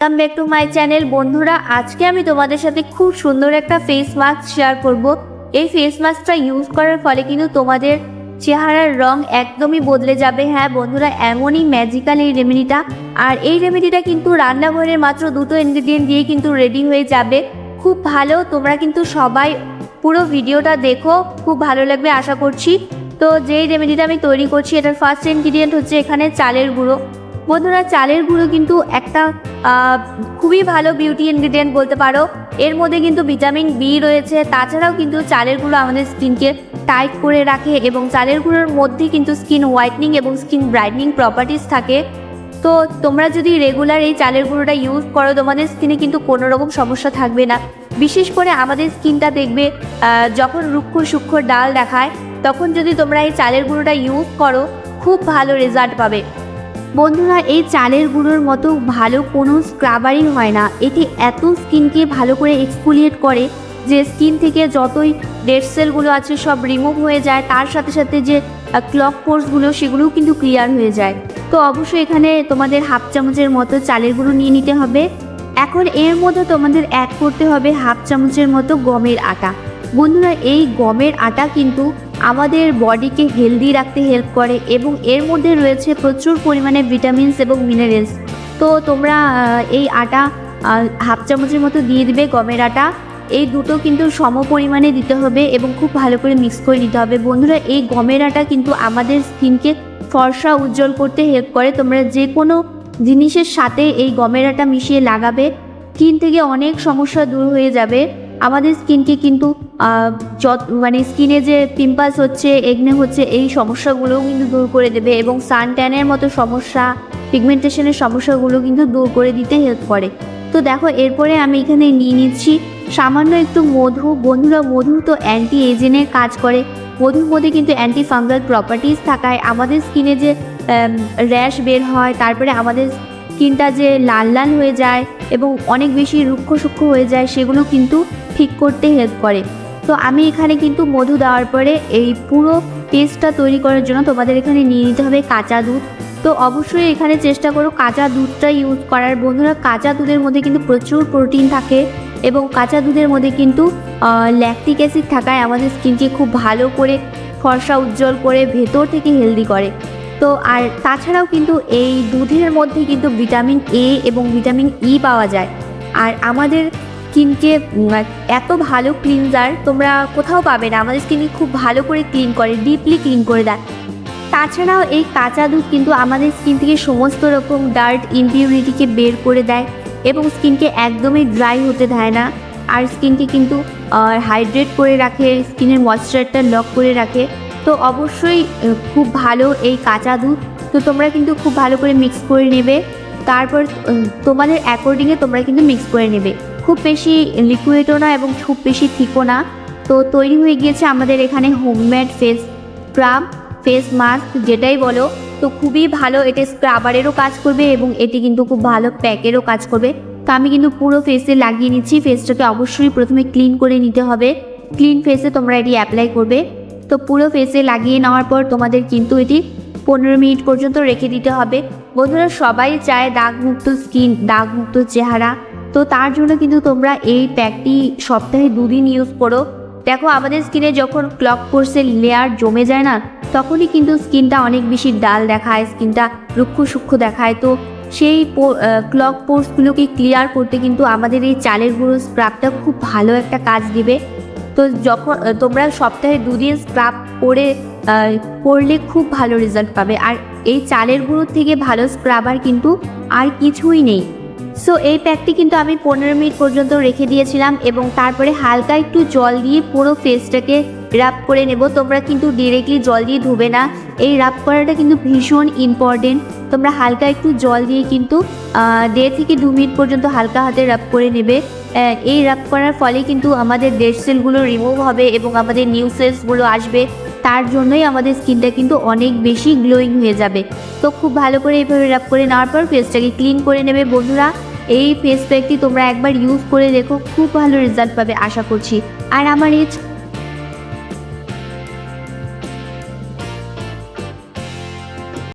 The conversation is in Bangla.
Welcome back to my channel. বন্ধুরা, আজকে আমি তোমাদের সাথে খুব সুন্দর একটা ফেস মাস্ক শেয়ার করব। এই ফেস মাস্কটা ইউজ করার ফলে কিন্তু তোমাদের চেহারার রং একদমই বদলে যাবে। হ্যাঁ বন্ধুরা, এমনই ম্যাজিক্যাল এই রেমেডিটা। আর এই রেমেডিটা কিন্তু রান্নাঘরের মাত্র দুটো ইনগ্রিডিয়েন্ট দিয়ে কিন্তু রেডি হয়ে যাবে। খুব ভালো, তোমরা কিন্তু সবাই পুরো ভিডিওটা দেখো, খুব ভালো লাগবে আশা করছি। তো যেই রেমেডিটা আমি তৈরি করছি, এটার ফার্স্ট ইনগ্রিডিয়েন্ট হচ্ছে এখানে চালের গুঁড়ো। বন্ধুরা, চালের গুঁড়ো কিন্তু একটা খুবই ভালো বিউটি ইনগ্রিডিয়েন্ট বলতে পারো। এর মধ্যে কিন্তু ভিটামিন বি রয়েছে। তাছাড়াও কিন্তু চালের গুঁড়ো আমাদের স্কিনকে টাইট করে রাখে এবং চালের গুঁড়োর মধ্যে কিন্তু স্কিন হোয়াইটনিং এবং স্কিন ব্রাইটনিং প্রপার্টিস থাকে। তো তোমরা যদি রেগুলার এই চালের গুঁড়োটা ইউজ করো, তোমাদের স্কিনে কিন্তু কোনো রকম সমস্যা থাকবে না। বিশেষ করে আমাদের স্কিনটা দেখবে যখন রুক্ষ সূক্ষ্ম ডাল দেখায়, তখন যদি তোমরা এই চালের গুঁড়োটা ইউজ করো, খুব ভালো রেজাল্ট পাবে। বন্ধুরা, এই চালের গুঁড়োর মতো ভালো কোনো স্ক্রাবারই হয় না। এটি এত স্কিনকে ভালো করে এক্সফোলিয়েট করে যে স্কিন থেকে যতই ডেড সেলগুলো আছে সব রিমুভ হয়ে যায়। তার সাথে সাথে যে ক্লগ পোর্সগুলো সেগুলোও কিন্তু ক্লিয়ার হয়ে যায়। তো অবশ্যই এখানে তোমাদের হাফ চামচের মতো চালের গুঁড়ো নিয়ে নিতে হবে। এখন এর মধ্যে তোমাদের অ্যাড করতে হবে হাফ চামচের মতো গমের আটা। বন্ধুরা, এই গমের আটা কিন্তু আমাদের বডিকে হেলদি রাখতে হেল্প করে এবং এর মধ্যে রয়েছে প্রচুর পরিমাণে ভিটামিনস এবং মিনারেলস। তো তোমরা এই আটা হাফ চামচের মতো দিয়ে দিবে, গমের আটা। এই দুটো কিন্তু সম পরিমাণে দিতে হবে এবং খুব ভালো করে মিক্স করে নিতে হবে। বন্ধুরা, এই গমের আটা কিন্তু আমাদের স্কিনকে ফর্সা উজ্জ্বল করতে হেল্প করে। তোমরা যে কোনো জিনিসের সাথে এই গমের আটা মিশিয়ে লাগাবে, স্কিন থেকে অনেক সমস্যা দূর হয়ে যাবে। আমাদের স্কিনকে কিন্তু স্কিনে যে পিম্পলস হচ্ছে, একনে হচ্ছে, এই সমস্যাগুলোও কিন্তু দূর করে দেবে এবং সান ট্যানের মতো সমস্যা, পিগমেন্টেশনের সমস্যাগুলো কিন্তু দূর করে দিতে হেল্প করে। তো দেখো, এরপরে আমি এখানে নিয়ে নিচ্ছি সামান্য একটু মধু। বন্ধুরা, মধু তো অ্যান্টি এজেনের কাজ করে। মধুর মধ্যে কিন্তু অ্যান্টি ফাঙ্গাল প্রপার্টিস থাকায় আমাদের স্কিনে যে র্যাশ বের হয়, তারপরে আমাদের স্কিনটা যে লাল লাল হয়ে যায় এবং অনেক বেশি রুক্ষ সূক্ষ্ম হয়ে যায়, সেগুলো কিন্তু ঠিক করতে হেল্প করে। তো আমি এখানে কিন্তু মধু দেওয়ার পরে এই পুরো পেস্টটা তৈরি করার জন্য তোমাদের এখানে নিয়ে নিতে হবে কাঁচা দুধ। তো অবশ্যই এখানে চেষ্টা করো কাঁচা দুধটা ইউজ করার। বন্ধুরা, কাঁচা দুধের মধ্যে কিন্তু প্রচুর প্রোটিন থাকে এবং কাঁচা দুধের মধ্যে কিন্তু ল্যাকটিক অ্যাসিড থাকায় আমাদের স্কিনকে খুব ভালো করে ফর্সা উজ্জ্বল করে ভেতর থেকে হেলদি করে। তো আর তাছাড়াও কিন্তু এই দুধের মধ্যে কিন্তু ভিটামিন এ এবং ভিটামিন ই পাওয়া যায়। আর আমাদের স্কিনকে এত ভালো ক্লিনজার তোমরা কোথাও পাবে না। আমাদের স্কিনকে খুব ভালো করে ক্লিন করে, ডিপলি ক্লিন করে দেয়। তাছাড়াও এই কাঁচা দুধ কিন্তু আমাদের স্কিন থেকে সমস্ত রকম ডার্ট ইমপিউরিটিকে বের করে দেয় এবং স্কিনকে একদমই ড্রাই হতে দেয় না। আর স্কিনকে কিন্তু হাইড্রেট করে রাখে, স্কিনের ময়েশ্চারটা লক করে রাখে। তো অবশ্যই খুব ভালো এই কাঁচা দুধ। তো তোমরা কিন্তু খুব ভালো করে মিক্স করে নেবে। তারপর তোমাদের অ্যাকর্ডিংয়ে তোমরা কিন্তু মিক্স করে নেবে। খুব বেশি লিকুইডও না এবং খুব বেশি থিকও না। তো তৈরি হয়ে গিয়েছে আমাদের এখানে homemade face scrub, face mask যেটাই বলো। তো খুবই ভালো, এটা স্ক্রাবারেরও কাজ করবে এবং এটি কিন্তু খুব ভালো প্যাকেরও কাজ করবে। তো আমি কিন্তু পুরো ফেসে লাগিয়ে নিচ্ছি। ফেসটাকে অবশ্যই প্রথমে ক্লিন করে নিতে হবে। ক্লিন ফেসে তোমরা এটি অ্যাপ্লাই করবে। তো পুরো ফেসে লাগিয়ে নেওয়ার পর তোমাদের কিন্তু এটি 15 মিনিট পর্যন্ত রেখে দিতে হবে। বন্ধুরা, সবাই চায় দাগমুক্ত স্কিন, দাগমুক্ত চেহারা। তো তার জন্য কিন্তু তোমরা এই প্যাকটি সপ্তাহে 2 দিন ইউজ করো। দেখো, আমাদের স্কিনে যখন ক্লগ পোর্সের লেয়ার জমে যায় না, তখনই কিন্তু স্কিনটা অনেক বেশি ডাল দেখায়, স্কিনটা রুক্ষ সূক্ষ্ম দেখায়। তো সেই ক্লগ পোর্সগুলোকে ক্লিয়ার করতে কিন্তু আমাদের এই চালের গুঁড়ো স্ক্রাবটা খুব ভালো একটা কাজ দিবে। তো যখন তোমরা সপ্তাহে 2 দিন স্ক্রাব করলে খুব ভালো রেজাল্ট পাবে। আর এই চালের গুঁড়োর থেকে ভালো স্ক্রাবার কিন্তু আর কিছুই নেই। সো এই প্যাকটি কিন্তু আমি 15 মিনিট পর্যন্ত রেখে দিয়েছিলাম এবং তারপরে হালকা একটু জল দিয়ে পুরো ফেসটাকে রাব করে নেব। তোমরা কিন্তু ডিরেক্টলি জল দিয়ে ধুবে না, এই রাব করাটা কিন্তু ভীষণ ইম্পর্টেন্ট। তোমরা হালকা একটু জল দিয়ে কিন্তু 1.5 থেকে 2 মিনিট পর্যন্ত হালকা হাতে রাব করে নেবে। এই রাব করার ফলে কিন্তু আমাদের ডেড সেলগুলো রিমুভ হবে এবং আমাদের নিউ সেলসগুলো আসবে। তার জন্যই আমাদের স্কিনটা কিন্তু অনেক বেশি গ্লোয়িং হয়ে যাবে। তো খুব ভালো করে এইভাবে রাব করে নেওয়ার পর ফেসটাকে ক্লিন করে নেবে। বন্ধুরা, এই ফেস প্যাকটি তোমরা একবার ইউজ করে দেখো, খুব ভালো রেজাল্ট পাবে আশা করছি। আর আমার এই